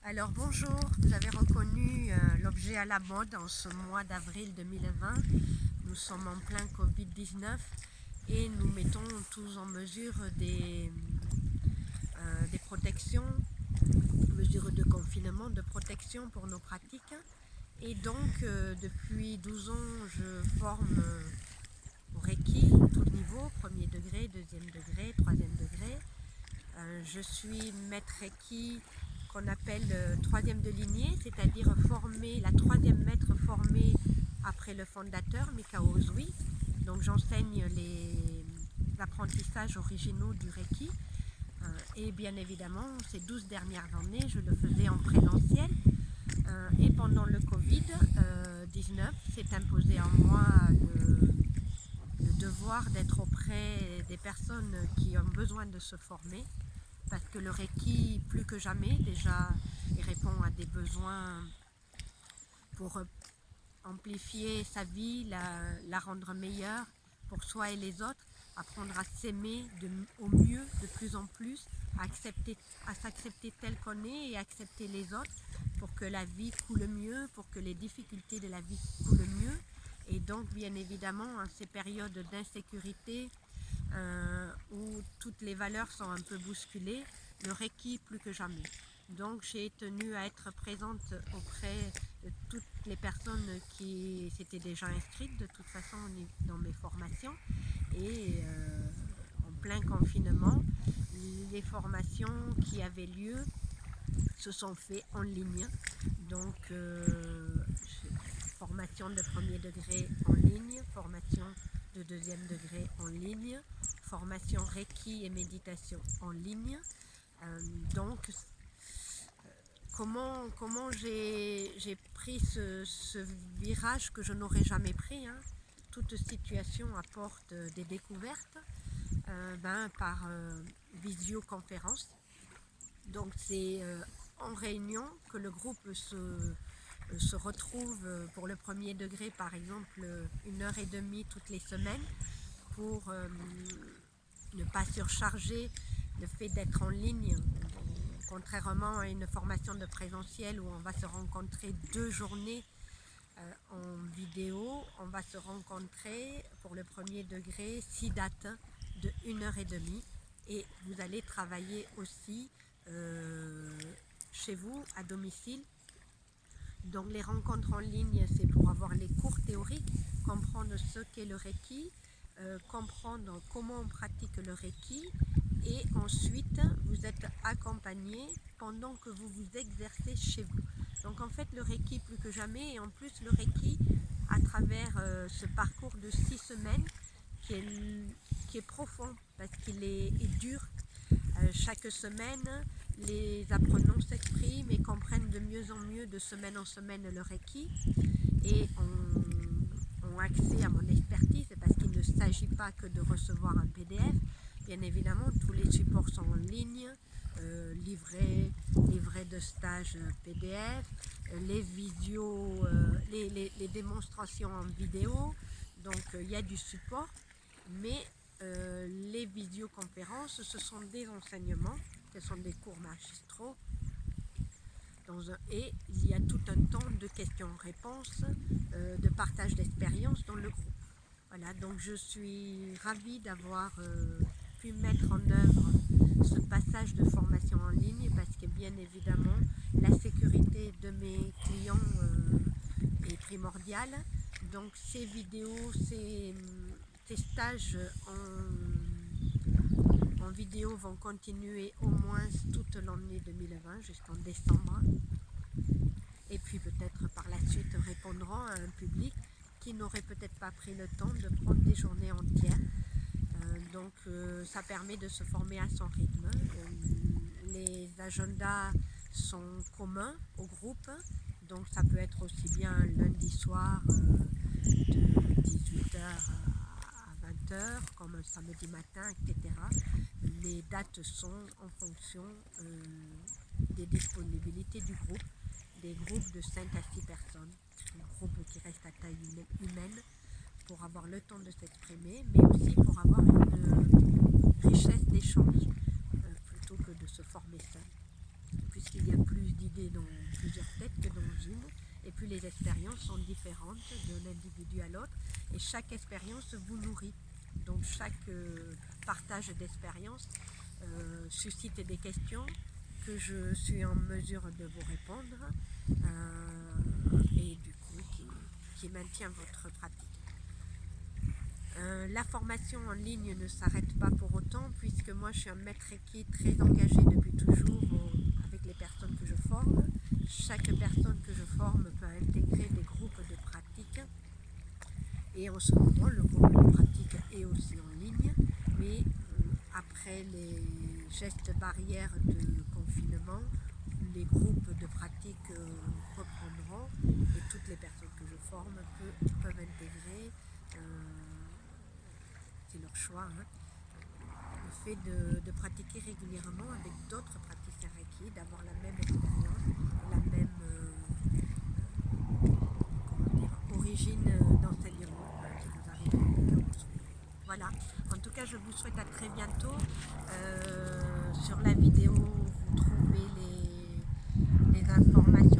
Alors bonjour, vous avez reconnu l'objet à la mode en ce mois d'avril 2020. Nous sommes en plein Covid-19 et nous mettons tous en mesure des protections, mesures de confinement, de protection pour nos pratiques. Et donc depuis 12 ans, je forme au Reiki, tout niveau, premier degré, deuxième degré, troisième degré. Je suis maître Reiki qu'on appelle troisième de lignée, c'est-à-dire la troisième maître formée après le fondateur, Mikao Usui. Donc j'enseigne les apprentissages originaux du Reiki. Et bien évidemment, ces 12 dernières années, je le faisais en présentiel. Et pendant le Covid-19, s'est imposé à moi le devoir d'être auprès des personnes qui ont besoin de se former, parce que le Reiki, plus que jamais, déjà, il répond à des besoins pour amplifier sa vie, la rendre meilleure pour soi et les autres, apprendre à s'aimer au mieux de plus en plus, à s'accepter tel qu'on est et accepter les autres pour que la vie coule mieux, pour que les difficultés de la vie coulent mieux. Et donc, bien évidemment, en ces périodes d'insécurité, où toutes les valeurs sont un peu bousculées, le Reiki plus que jamais. Donc j'ai tenu à être présente auprès de toutes les personnes qui s'étaient déjà inscrites de toute façon dans mes formations. Et en plein confinement, les formations qui avaient lieu se sont faites en ligne. Donc formation de premier degré en ligne, formation de deuxième degré en ligne, formation Reiki et méditation en ligne. Donc comment j'ai pris ce virage que je n'aurais jamais pris, hein. Toute situation apporte des découvertes par visioconférence. Donc c'est en réunion que le groupe se retrouve pour le premier degré, par exemple 1h30 toutes les semaines, pour ne pas surcharger le fait d'être en ligne, contrairement à une formation de présentiel où on va se rencontrer 2 journées en vidéo. On va se rencontrer pour le premier degré 6 dates de 1h30 et vous allez travailler aussi chez vous, à domicile. Donc les rencontres en ligne, c'est pour avoir les cours théoriques, comprendre ce qu'est le Reiki, comprendre comment on pratique le Reiki, et ensuite vous êtes accompagné pendant que vous vous exercez chez vous. Donc en fait le Reiki plus que jamais, et en plus le Reiki à travers ce parcours de 6 semaines qui est profond parce qu'il est dur. Chaque semaine, les apprenants s'expriment et comprennent de mieux en mieux de semaine en semaine le Reiki et ont accès à mon expertise, parce qu'il ne s'agit pas que de recevoir un PDF. Bien évidemment, tous les supports sont en ligne, livrets de stage PDF, les visios, les démonstrations en vidéo. Donc il y a du support, mais les visioconférences, ce sont des enseignements, ce sont des cours magistraux. Et il y a tout un temps de questions-réponses, de partage d'expériences dans le groupe. Voilà, donc je suis ravie d'avoir pu mettre en œuvre ce passage de formation en ligne, parce que bien évidemment la sécurité de mes clients est primordiale. Donc ces vidéos, ces stages en vidéo vont continuer au moins toute l'année 2020 jusqu'en décembre. Et puis peut-être par la suite répondront à un public qui n'aurait peut-être pas pris le temps de prendre des journées entières. Donc ça permet de se former à son rythme. Les agendas sont communs au groupe, donc ça peut être aussi bien lundi soir de 18h à 20h comme un samedi matin, etc. Les dates sont en fonction des disponibilités du groupe, des groupes de 5 à 6 personnes, un groupe qui reste à taille humaine, pour avoir le temps de s'exprimer, mais aussi pour avoir une richesse d'échange plutôt que de se former seul, puisqu'il y a plus d'idées idées dans plusieurs têtes que dans une. Et puis les expériences sont différentes de l'individu à l'autre. Et chaque expérience vous nourrit. Donc chaque partage d'expérience suscite des questions que je suis en mesure de vous répondre et du coup qui maintient votre pratique. La formation en ligne ne s'arrête pas pour autant puisque moi je suis un maître Reiki très engagé depuis toujours avec les personnes que je forme. Chaque personne que je forme peut intégrer des groupes de pratique et en ce moment le groupe de pratique est aussi en ligne, mais après les gestes barrières de confinement, les groupes de pratique reprendront et toutes les personnes que je forme peuvent intégrer, c'est leur choix, hein, le fait de pratiquer régulièrement avec d'autres praticiens Reiki, d'avoir la même expérience, la même origine d'enseignement qui nous arrive régulièrement. Voilà, en tout cas je vous souhaite à très bientôt. Sur la vidéo vous trouvez les informations